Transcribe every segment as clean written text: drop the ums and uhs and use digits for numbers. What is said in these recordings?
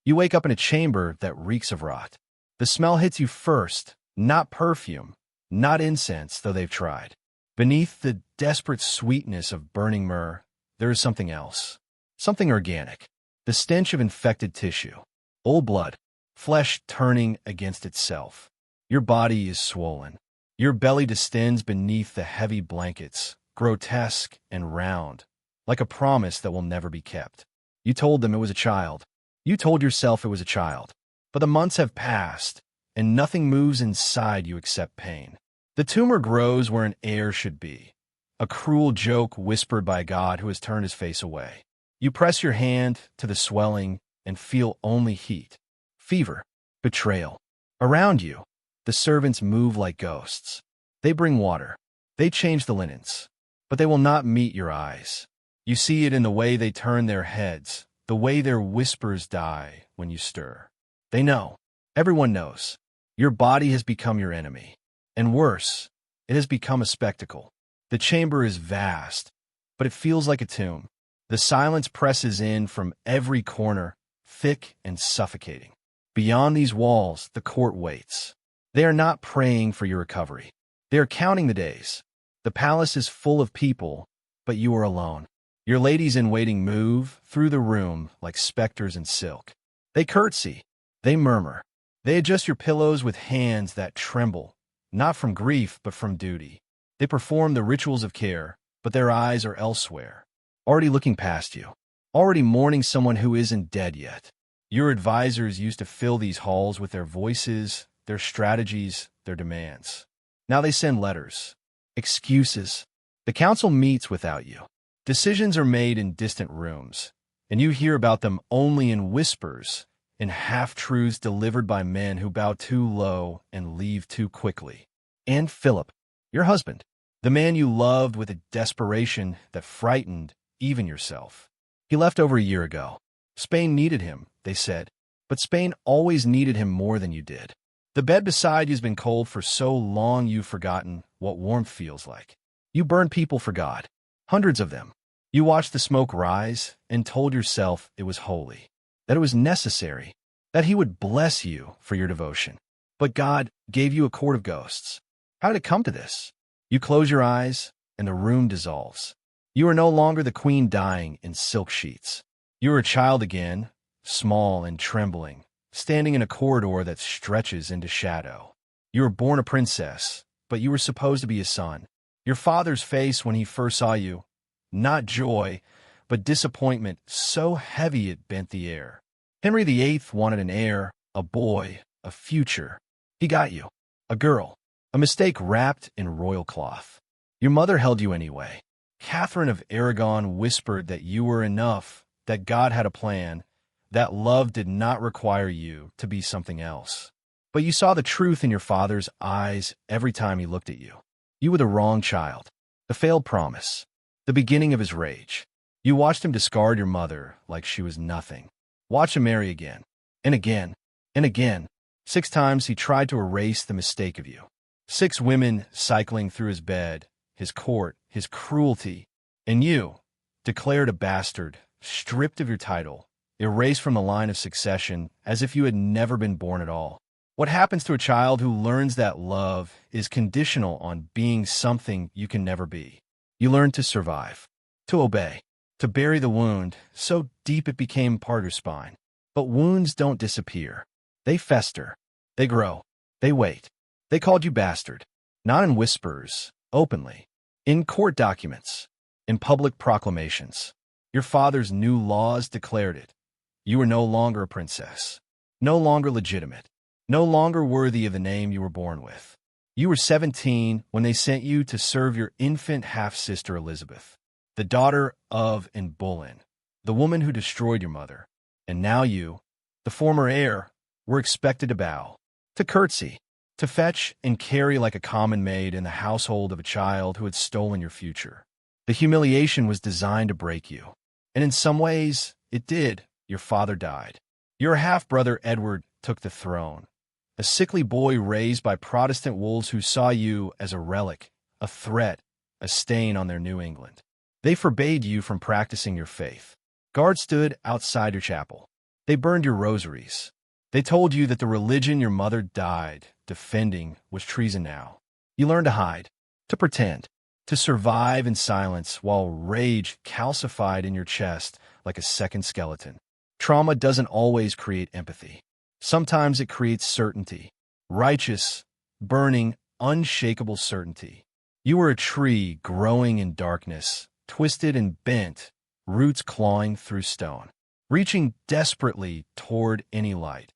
You wake up in a chamber that reeks of rot. The smell hits you first, not perfume, not incense, though they've tried. Beneath the desperate sweetness of burning myrrh, there is something else, something organic, the stench of infected tissue, old blood, flesh turning against itself. Your body is swollen. Your belly distends beneath the heavy blankets, grotesque and round, like a promise that will never be kept. You told them it was a child. You told yourself it was a child. But the months have passed, and nothing moves inside you except pain. The tumor grows where an heir should be, a cruel joke whispered by God who has turned his face away. You press your hand to the swelling and feel only heat, fever, betrayal. Around you, the servants move like ghosts. They bring water. They change the linens. But they will not meet your eyes. You see it in the way they turn their heads, the way their whispers die when you stir. They know. Everyone knows. Your body has become your enemy. And worse, it has become a spectacle. The chamber is vast, but it feels like a tomb. The silence presses in from every corner, thick and suffocating. Beyond these walls, the court waits. They are not praying for your recovery. They are counting the days. The palace is full of people, but you are alone. Your ladies in waiting move through the room like specters in silk. They curtsy. They murmur. They adjust your pillows with hands that tremble, not from grief, but from duty. They perform the rituals of care, but their eyes are elsewhere, already looking past you, already mourning someone who isn't dead yet. Your advisors used to fill these halls with their voices, their strategies, their demands. Now they send letters, excuses. The council meets without you. Decisions are made in distant rooms, and you hear about them only in whispers, in half-truths delivered by men who bow too low and leave too quickly. And Philip, your husband, the man you loved with a desperation that frightened even yourself. He left over a year ago. Spain needed him, they said, but Spain always needed him more than you did. The bed beside you's been cold for so long you've forgotten what warmth feels like. You burned people for God, hundreds of them. You watched the smoke rise and told yourself it was holy, that it was necessary, that he would bless you for your devotion. But God gave you a court of ghosts. How did it come to this? You close your eyes, and the room dissolves. You are no longer the queen dying in silk sheets. You are a child again, small and trembling, standing in a corridor that stretches into shadow. You were born a princess, but you were supposed to be a son. Your father's face when he first saw you, not joy, but disappointment so heavy it bent the air. Henry VIII wanted an heir, a boy, a future. He got you, a girl, a mistake wrapped in royal cloth. Your mother held you anyway. Catherine of Aragon whispered that you were enough, that God had a plan, that love did not require you to be something else. But you saw the truth in your father's eyes every time he looked at you. You were the wrong child, the failed promise, the beginning of his rage. You watched him discard your mother like she was nothing. Watch him marry again, and again, and again. 6 times he tried to erase the mistake of you. 6 women cycling through his bed, his court, his cruelty, and you, declared a bastard, stripped of your title, erased from the line of succession as if you had never been born at all. What happens to a child who learns that love is conditional on being something you can never be? You learn to survive, to obey, to bury the wound so deep it became part of your spine. But wounds don't disappear. They fester. They grow. They wait. They called you bastard, not in whispers, openly, in court documents, in public proclamations. Your father's new laws declared it. You were no longer a princess, no longer legitimate, no longer worthy of the name you were born with. You were 17 when they sent you to serve your infant half-sister Elizabeth, the daughter of and Boleyn, the woman who destroyed your mother. And now you, the former heir, were expected to bow, to curtsy, to fetch and carry like a common maid in the household of a child who had stolen your future. The humiliation was designed to break you. And in some ways, it did. Your father died. Your half-brother Edward took the throne, a sickly boy raised by Protestant wolves who saw you as a relic, a threat, a stain on their New England. They forbade you from practicing your faith. Guards stood outside your chapel. They burned your rosaries. They told you that the religion your mother died defending was treason now. You learned to hide, to pretend, to survive in silence while rage calcified in your chest like a second skeleton. Trauma doesn't always create empathy. Sometimes it creates certainty. Righteous, burning, unshakable certainty. You were a tree growing in darkness, twisted and bent, roots clawing through stone, reaching desperately toward any light,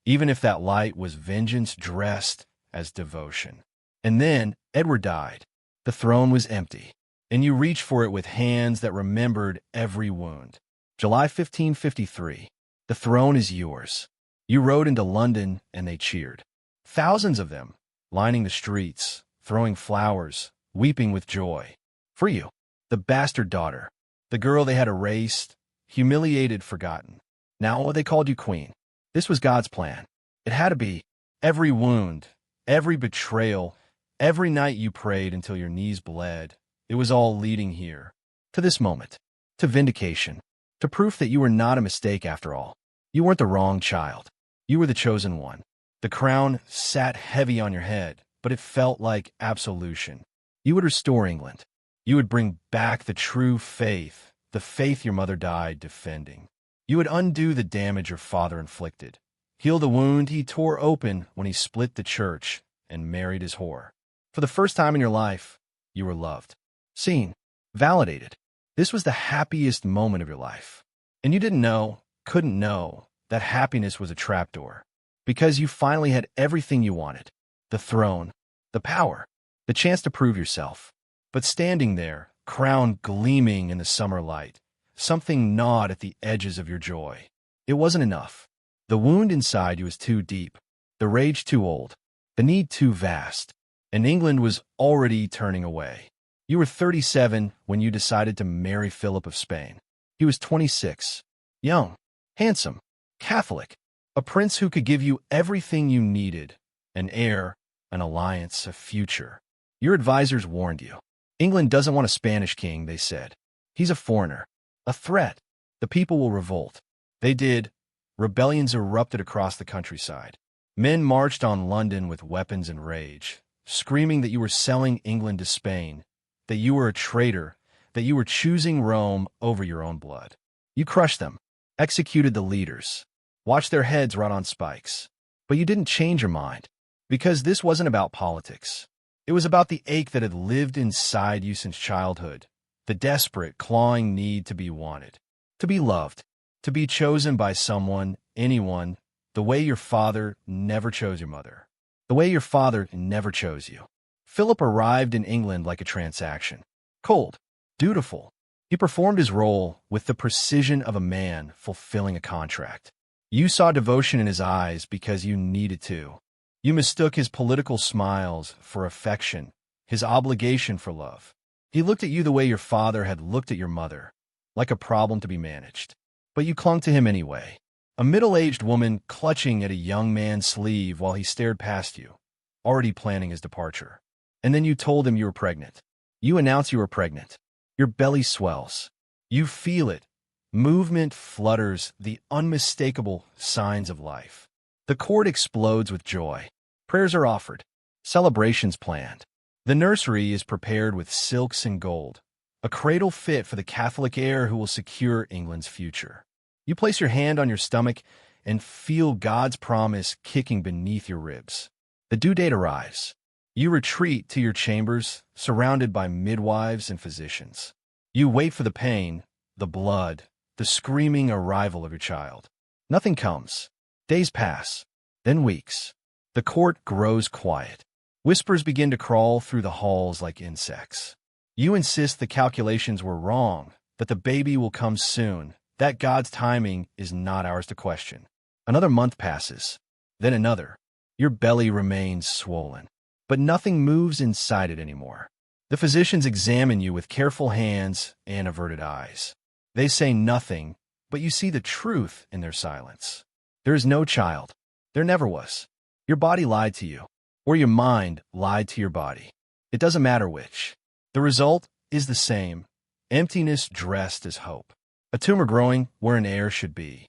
even if that light was vengeance dressed as devotion. And then Edward died. The throne was empty, and you reached for it with hands that remembered every wound. July 1553. The throne is yours. You rode into London, and they cheered. Thousands of them, lining the streets, throwing flowers, weeping with joy. For you, the bastard daughter, the girl they had erased, humiliated, forgotten. Now they called you queen. This was God's plan. It had to be. Every wound, every betrayal, every night you prayed until your knees bled, it was all leading here, to this moment, to vindication, to proof that you were not a mistake after all. You weren't the wrong child. You were the chosen one. The crown sat heavy on your head, but it felt like absolution. You would restore England. You would bring back the true faith, the faith your mother died defending. You would undo the damage your father inflicted, heal the wound he tore open when he split the church and married his whore. For the first time in your life, you were loved, seen, validated. This was the happiest moment of your life. And you didn't know, couldn't know, that happiness was a trapdoor. Because you finally had everything you wanted. The throne, the power, the chance to prove yourself. But standing there, crown gleaming in the summer light, something gnawed at the edges of your joy. It wasn't enough. The wound inside you was too deep, the rage too old, the need too vast. And England was already turning away. You were 37 when you decided to marry Philip of Spain. He was 26, young, handsome, Catholic, a prince who could give you everything you needed, an heir, an alliance, a future. Your advisors warned you. England doesn't want a Spanish king, they said. He's a foreigner, a threat. The people will revolt. They did. Rebellions erupted across the countryside. Men marched on London with weapons and rage, screaming that you were selling England to Spain, that you were a traitor, that you were choosing Rome over your own blood. You crushed them, executed the leaders, watched their heads rot on spikes. But you didn't change your mind, because this wasn't about politics. It was about the ache that had lived inside you since childhood, the desperate, clawing need to be wanted, to be loved, to be chosen by someone, anyone, the way your father never chose your mother, the way your father never chose you. Philip arrived in England like a transaction, cold, dutiful. He performed his role with the precision of a man fulfilling a contract. You saw devotion in his eyes because you needed to. You mistook his political smiles for affection, his obligation for love. He looked at you the way your father had looked at your mother, like a problem to be managed. But you clung to him anyway, a middle-aged woman clutching at a young man's sleeve while he stared past you, already planning his departure. And then you told him you were pregnant. You announce you were pregnant. Your belly swells. You feel it. Movement flutters, the unmistakable signs of life. The cord explodes with joy. Prayers are offered. Celebrations planned. The nursery is prepared with silks and gold, a cradle fit for the Catholic heir who will secure England's future. You place your hand on your stomach and feel God's promise kicking beneath your ribs. The due date arrives. You retreat to your chambers, surrounded by midwives and physicians. You wait for the pain, the blood, the screaming arrival of your child. Nothing comes. Days pass, then weeks. The court grows quiet. Whispers begin to crawl through the halls like insects. You insist the calculations were wrong, that the baby will come soon, that God's timing is not ours to question. Another month passes, then another. Your belly remains swollen, but nothing moves inside it anymore. The physicians examine you with careful hands and averted eyes. They say nothing, but you see the truth in their silence. There is no child. There never was. Your body lied to you, or your mind lied to your body. It doesn't matter which. The result is the same, emptiness dressed as hope. A tumor growing where an heir should be.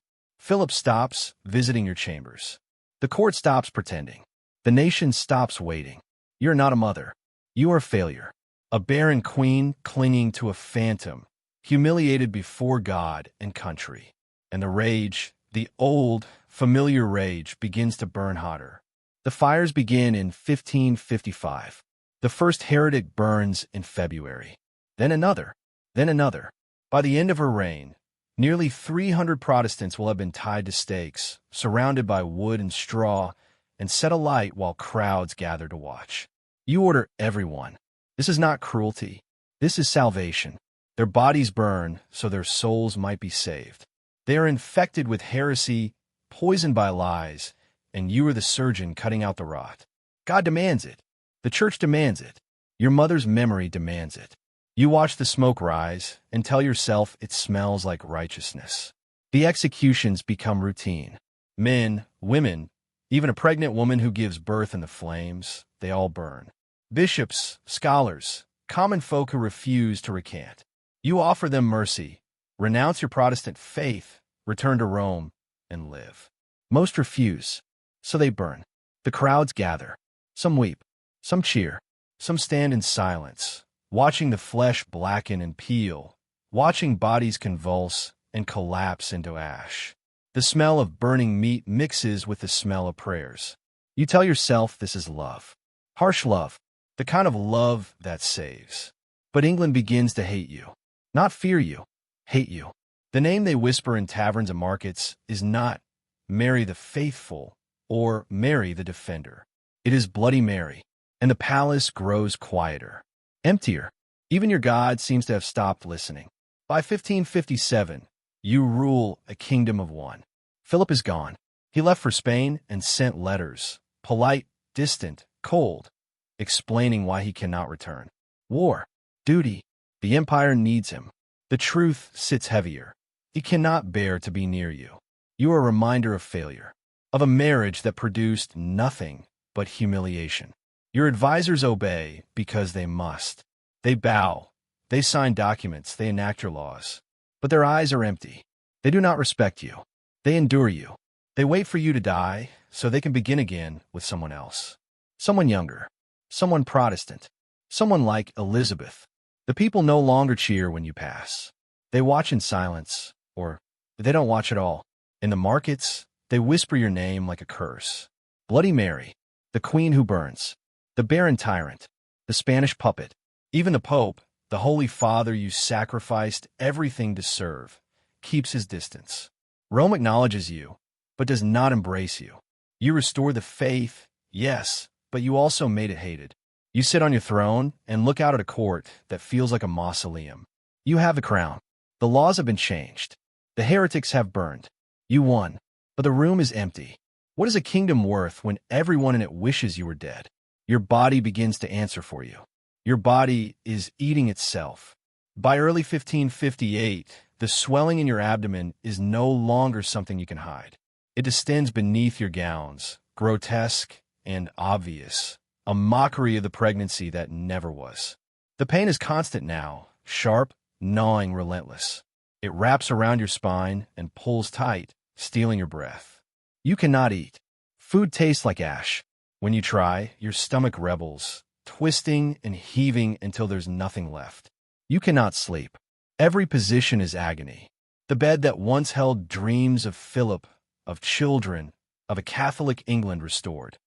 Philip stops visiting your chambers. The court stops pretending. The nation stops waiting. You're not a mother. You are a failure. A barren queen clinging to a phantom, humiliated before God and country. And the rage, the old, familiar rage, begins to burn hotter. The fires begin in 1555. The first heretic burns in February. Then another. Then another. By the end of her reign, nearly 300 Protestants will have been tied to stakes, surrounded by wood and straw, and set alight while crowds gather to watch. You order everyone. This is not cruelty. This is salvation. Their bodies burn so their souls might be saved. They are infected with heresy, poisoned by lies, and you are the surgeon cutting out the rot. God demands it. The church demands it. Your mother's memory demands it. You watch the smoke rise and tell yourself it smells like righteousness. The executions become routine. Men, women, even a pregnant woman who gives birth in the flames, they all burn. Bishops, scholars, common folk who refuse to recant. You offer them mercy, renounce your Protestant faith, return to Rome, and live. Most refuse, so they burn. The crowds gather. Some weep, some cheer, some stand in silence, watching the flesh blacken and peel, watching bodies convulse and collapse into ash. The smell of burning meat mixes with the smell of prayers. You tell yourself this is love. Harsh love, the kind of love that saves. But England begins to hate you. Not fear you, hate you. The name they whisper in taverns and markets is not Mary the Faithful or Mary the Defender. It is Bloody Mary, and the palace grows quieter, emptier. Even your God seems to have stopped listening. By 1557, you rule a kingdom of one. Philip is gone. He left for Spain and sent letters, polite, distant, cold, explaining why he cannot return. War, duty, the empire needs him. The truth sits heavier. He cannot bear to be near you. You are a reminder of failure, of a marriage that produced nothing but humiliation. Your advisors obey because they must. They bow. They sign documents. They enact your laws. But their eyes are empty. They do not respect you. They endure you. They wait for you to die so they can begin again with someone else. Someone younger. Someone Protestant. Someone like Elizabeth. The people no longer cheer when you pass. They watch in silence, or they don't watch at all. In the markets, they whisper your name like a curse. Bloody Mary, the queen who burns, the barren tyrant, the Spanish puppet, even the Pope, the Holy Father you sacrificed everything to serve, keeps his distance. Rome acknowledges you, but does not embrace you. You restore the faith, yes, but you also made it hated. You sit on your throne and look out at a court that feels like a mausoleum. You have the crown. The laws have been changed. The heretics have burned. You won, but the room is empty. What is a kingdom worth when everyone in it wishes you were dead? Your body begins to answer for you. Your body is eating itself. By early 1558, the swelling in your abdomen is no longer something you can hide. It distends beneath your gowns, grotesque and obvious, a mockery of the pregnancy that never was. The pain is constant now, sharp, gnawing, relentless. It wraps around your spine and pulls tight, stealing your breath. You cannot eat. Food tastes like ash. When you try, your stomach rebels, twisting and heaving until there's nothing left. You cannot sleep. Every position is agony. The bed that once held dreams of Philip, of children, of a Catholic England restored.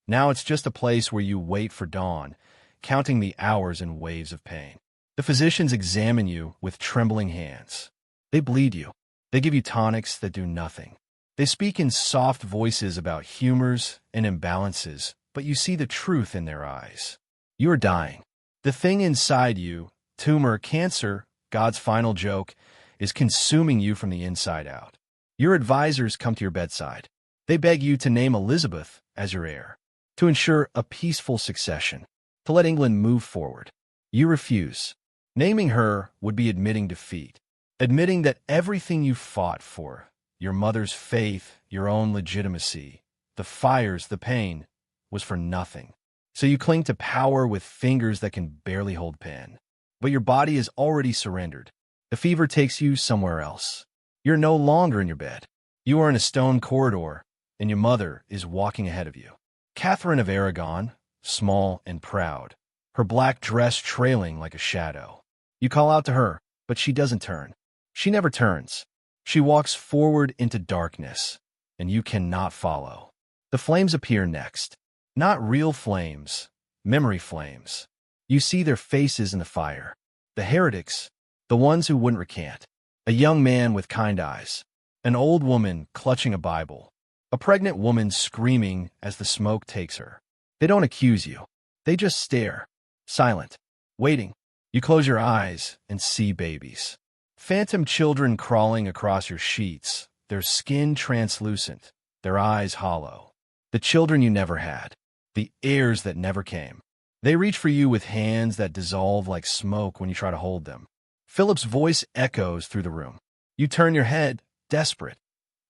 Now it's just a place where you wait for dawn, counting the hours in waves of pain. The physicians examine you with trembling hands. They bleed you. They give you tonics that do nothing. They speak in soft voices about humors and imbalances, but you see the truth in their eyes. You are dying. The thing inside you, tumor, cancer, God's final joke, is consuming you from the inside out. Your advisors come to your bedside. They beg you to name Elizabeth as your heir, to ensure a peaceful succession, to let England move forward. You refuse. Naming her would be admitting defeat, admitting that everything you fought for, your mother's faith, your own legitimacy, the fires, the pain, was for nothing. So you cling to power with fingers that can barely hold pen. But your body is already surrendered. The fever takes you somewhere else. You're no longer in your bed. You are in a stone corridor, and your mother is walking ahead of you. Catherine of Aragon, small and proud, her black dress trailing like a shadow. You call out to her, but she doesn't turn. She never turns. She walks forward into darkness, and you cannot follow. The flames appear next. Not real flames, memory flames. You see their faces in the fire. The heretics, the ones who wouldn't recant. A young man with kind eyes. An old woman clutching a Bible. A pregnant woman screaming as the smoke takes her. They don't accuse you. They just stare, silent, waiting. You close your eyes and see babies. Phantom children crawling across your sheets, their skin translucent, their eyes hollow. The children you never had, the heirs that never came. They reach for you with hands that dissolve like smoke when you try to hold them. Philip's voice echoes through the room. You turn your head, desperate,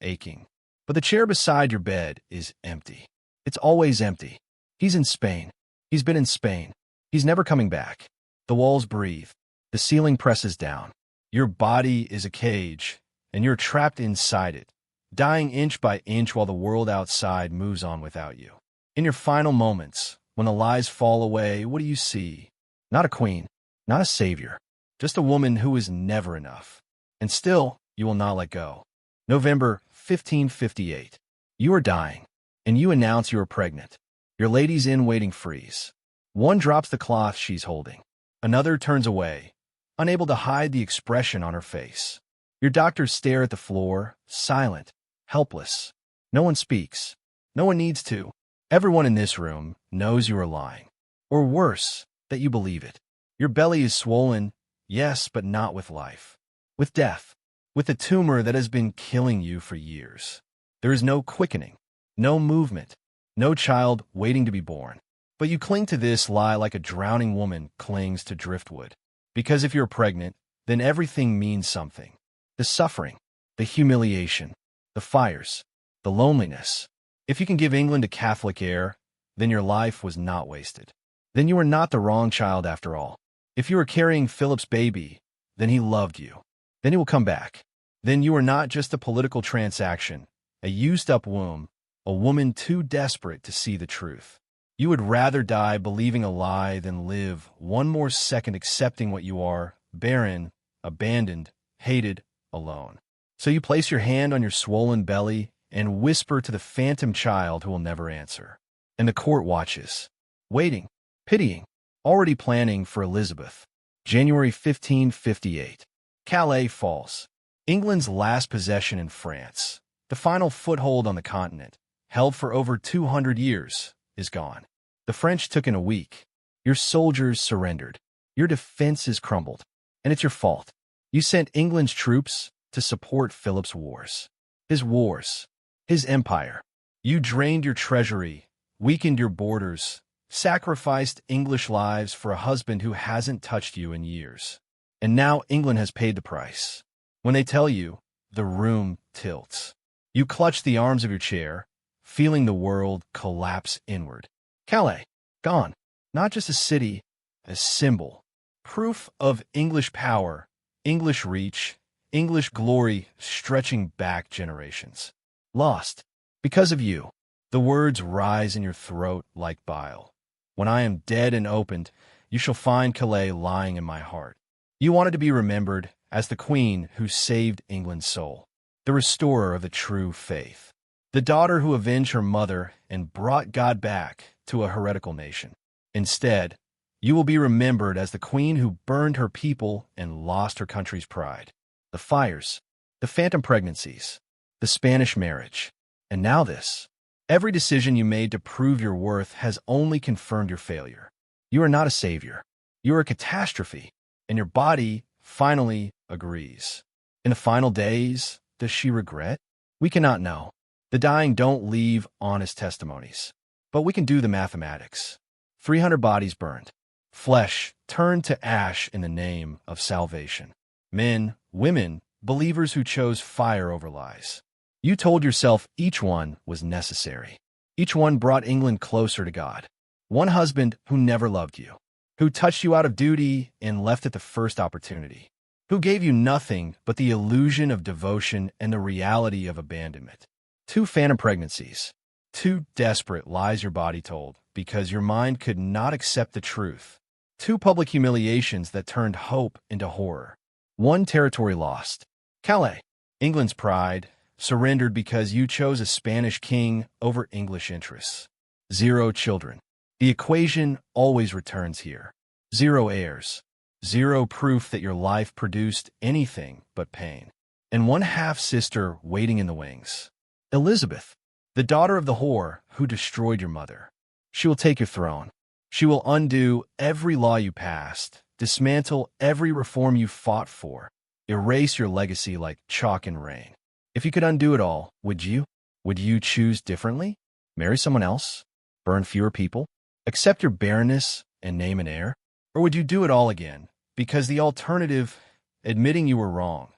aching. But the chair beside your bed is empty. It's always empty. He's in Spain. He's been in Spain. He's never coming back. The walls breathe. The ceiling presses down. Your body is a cage, and you're trapped inside it, dying inch by inch while the world outside moves on without you. In your final moments, when the lies fall away, what do you see? Not a queen, not a savior, just a woman who is never enough. And still, you will not let go. November 1558. You are dying, and you announce you are pregnant. Your ladies-in-waiting freeze. One drops the cloth she's holding. Another turns away, unable to hide the expression on her face. Your doctors stare at the floor, silent, helpless. No one speaks. No one needs to. Everyone in this room knows you are lying. Or worse, that you believe it. Your belly is swollen, yes, but not with life. With death. With a tumor that has been killing you for years. There is no quickening, no movement, no child waiting to be born. But you cling to this lie like a drowning woman clings to driftwood. Because if you're pregnant, then everything means something. The suffering, the humiliation, the fires, the loneliness. If you can give England a Catholic heir, then your life was not wasted. Then you were not the wrong child after all. If you were carrying Philip's baby, then he loved you. Then he will come back. Then you are not just a political transaction, a used-up womb, a woman too desperate to see the truth. You would rather die believing a lie than live one more second accepting what you are, barren, abandoned, hated, alone. So you place your hand on your swollen belly and whisper to the phantom child who will never answer. And the court watches, waiting, pitying, already planning for Elizabeth. January 1558. Calais falls. England's last possession in France, the final foothold on the continent, held for over 200 years, is gone. The French took in a week. Your soldiers surrendered. Your defenses crumbled. And it's your fault. You sent England's troops to support Philip's wars. His empire. You drained your treasury, weakened your borders, sacrificed English lives for a husband who hasn't touched you in years. And now England has paid the price. When they tell you, the room tilts. You clutch the arms of your chair, feeling the world collapse inward. Calais, gone. Not just a city, a symbol. Proof of English power, English reach, English glory stretching back generations. Lost. Because of you. The words rise in your throat like bile. When I am dead and opened, you shall find Calais lying in my heart. You wanted to be remembered as the queen who saved England's soul. The restorer of the true faith. The daughter who avenged her mother and brought God back to a heretical nation. Instead, you will be remembered as the queen who burned her people and lost her country's pride. The fires, the phantom pregnancies, the Spanish marriage, and now this. Every decision you made to prove your worth has only confirmed your failure. You are not a savior. You are a catastrophe, and your body finally agrees. In the final days, does she regret? We cannot know. The dying don't leave honest testimonies. But we can do the mathematics. 300 bodies burned. Flesh turned to ash in the name of salvation. Men, women, believers who chose fire over lies. You told yourself each one was necessary. Each one brought England closer to God. One husband who never loved you, who touched you out of duty and left at the first opportunity. who gave you nothing but the illusion of devotion and the reality of abandonment. 2 phantom pregnancies. 2 desperate lies your body told because your mind could not accept the truth. 2 public humiliations that turned hope into horror. 1 territory lost. Calais, England's pride, surrendered because you chose a Spanish king over English interests. 0 children. The equation always returns here. 0 heirs. 0 proof that your life produced anything but pain. And 1 half-sister waiting in the wings. Elizabeth, the daughter of the whore who destroyed your mother. She will take your throne. She will undo every law you passed, dismantle every reform you fought for, erase your legacy like chalk and rain. If you could undo it all, would you? Would you choose differently? Marry someone else? Burn fewer people? Accept your barrenness and name an heir? Or would you do it all again? Because the alternative, admitting you were wrong,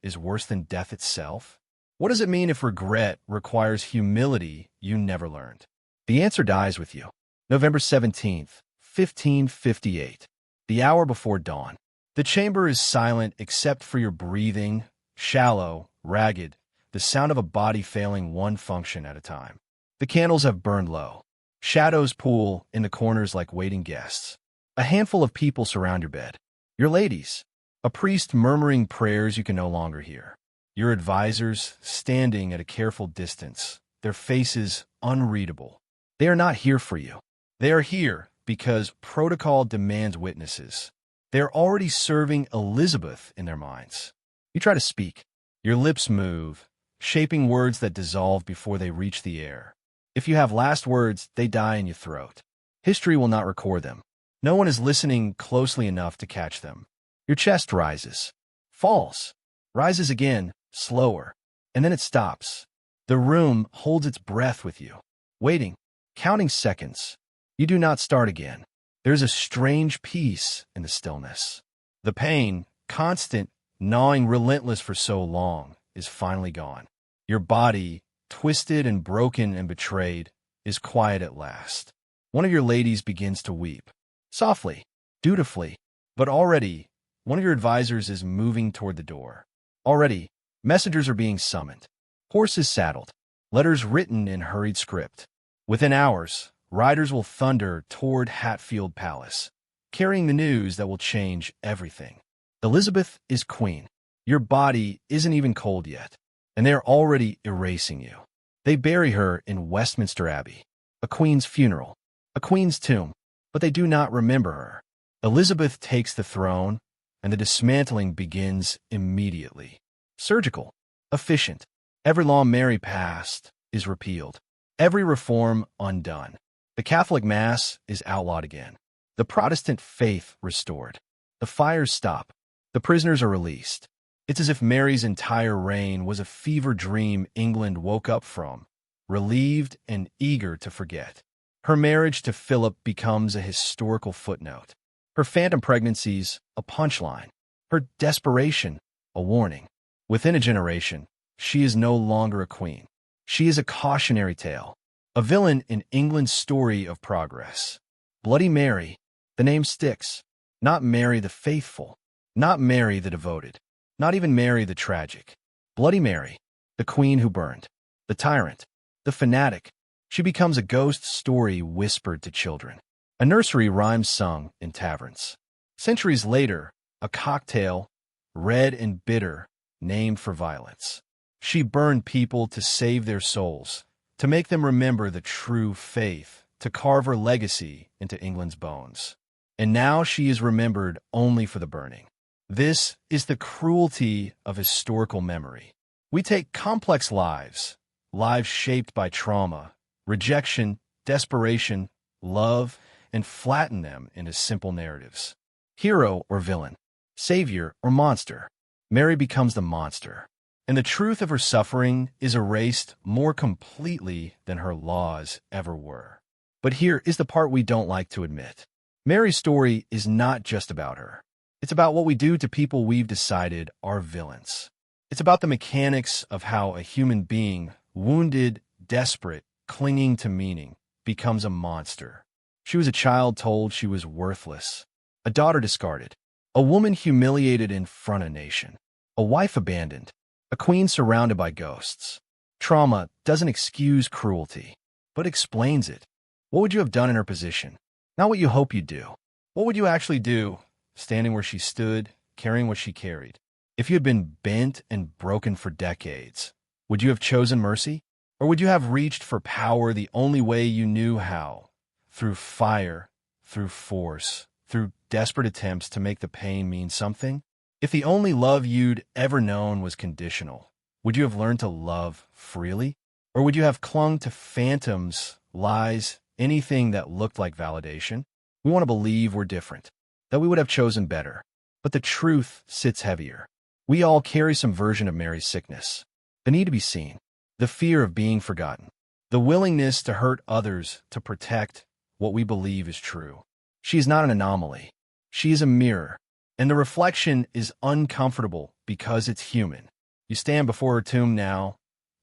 is worse than death itself? What does it mean if regret requires humility you never learned? The answer dies with you. November 17th, 1558. The hour before dawn. The chamber is silent except for your breathing, shallow, ragged, the sound of a body failing one function at a time. The candles have burned low. Shadows pool in the corners like waiting guests. A handful of people surround your bed. Your ladies. A priest murmuring prayers you can no longer hear. Your advisors standing at a careful distance, their faces unreadable. They are not here for you. They are here because protocol demands witnesses. They are already serving Elizabeth in their minds. You try to speak. Your lips move, shaping words that dissolve before they reach the air. If you have last words, they die in your throat. History will not record them. No one is listening closely enough to catch them. Your chest rises, falls, rises again, slower, and then it stops. The room holds its breath with you, waiting, counting seconds. You do not start again. There's a strange peace in the stillness. The pain, constant, gnawing, relentless for so long, is finally gone. Your body, twisted and broken and betrayed, is quiet at last. One of your ladies begins to weep. Softly, dutifully, but already, one of your advisors is moving toward the door. Already, messengers are being summoned. Horses saddled. Letters written in hurried script. Within hours, riders will thunder toward Hatfield Palace, carrying the news that will change everything. Elizabeth is queen. Your body isn't even cold yet, and they are already erasing you. They bury her in Westminster Abbey, a queen's funeral, a queen's tomb, but they do not remember her. Elizabeth takes the throne, and the dismantling begins immediately. Surgical, efficient. Every law Mary passed is repealed. Every reform undone. The Catholic Mass is outlawed again. The Protestant faith restored. The fires stop. The prisoners are released. It's as if Mary's entire reign was a fever dream England woke up from, relieved and eager to forget. Her marriage to Philip becomes a historical footnote. Her phantom pregnancies, a punchline. Her desperation, a warning. Within a generation, she is no longer a queen. She is a cautionary tale, a villain in England's story of progress. Bloody Mary, the name sticks. Not Mary the faithful, not Mary the devoted, not even Mary the tragic. Bloody Mary, the queen who burned, the tyrant, the fanatic. She becomes a ghost story whispered to children, a nursery rhyme sung in taverns. Centuries later, a cocktail, red and bitter, named for violence. She burned people to save their souls, to make them remember the true faith, to carve her legacy into England's bones. And now she is remembered only for the burning. This is the cruelty of historical memory. We take complex lives, lives shaped by trauma, rejection, desperation, love, and flatten them into simple narratives. Hero or villain, savior or monster. Mary becomes the monster, and the truth of her suffering is erased more completely than her laws ever were. But here is the part we don't like to admit. Mary's story is not just about her. It's about what we do to people we've decided are villains. It's about the mechanics of how a human being, wounded, desperate, clinging to meaning, becomes a monster. She was a child told she was worthless, a daughter discarded, A woman humiliated in front of nation. A wife abandoned. A queen surrounded by ghosts. Trauma doesn't excuse cruelty, but explains it. What would you have done in her position? Not what you hope you'd do. What would you actually do, standing where she stood, carrying what she carried? If you had been bent and broken for decades, would you have chosen mercy? Or would you have reached for power the only way you knew how? Through fire, through force, through desperate attempts to make the pain mean something? If the only love you'd ever known was conditional, would you have learned to love freely? Or would you have clung to phantoms, lies, anything that looked like validation? We want to believe we're different, that we would have chosen better. But the truth sits heavier. We all carry some version of Mary's sickness. The need to be seen, the fear of being forgotten, the willingness to hurt others to protect what we believe is true. She is not an anomaly. She is a mirror, and the reflection is uncomfortable because it's human. You stand before her tomb now,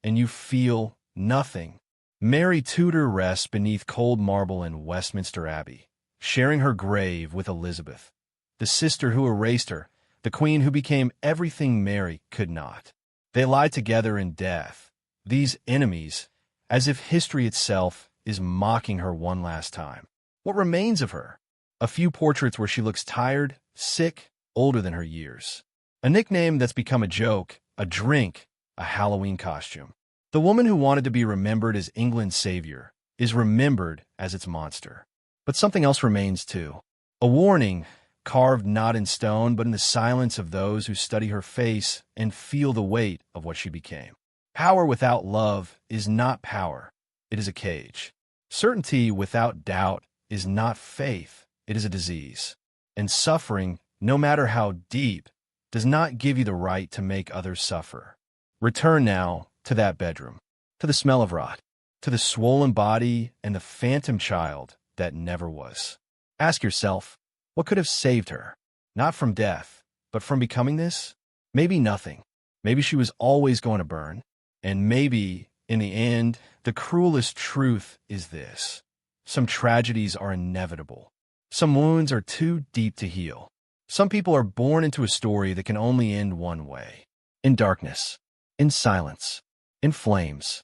and you feel nothing. Mary Tudor rests beneath cold marble in Westminster Abbey, sharing her grave with Elizabeth, the sister who erased her, the queen who became everything Mary could not. They lie together in death, these enemies, as if history itself is mocking her one last time. What remains of her? A few portraits where she looks tired, sick, older than her years. A nickname that's become a joke, a drink, a Halloween costume. The woman who wanted to be remembered as England's savior is remembered as its monster. But something else remains too. A warning, carved not in stone, but in the silence of those who study her face and feel the weight of what she became. Power without love is not power. It is a cage. Certainty without doubt is not faith. It is a disease. And suffering, no matter how deep, does not give you the right to make others suffer. Return now to that bedroom, to the smell of rot, to the swollen body and the phantom child that never was. Ask yourself, what could have saved her? Not from death, but from becoming this? Maybe nothing. Maybe she was always going to burn. And maybe, in the end, the cruelest truth is this. Some tragedies are inevitable. Some wounds are too deep to heal. Some people are born into a story that can only end one way. In darkness. In silence. In flames.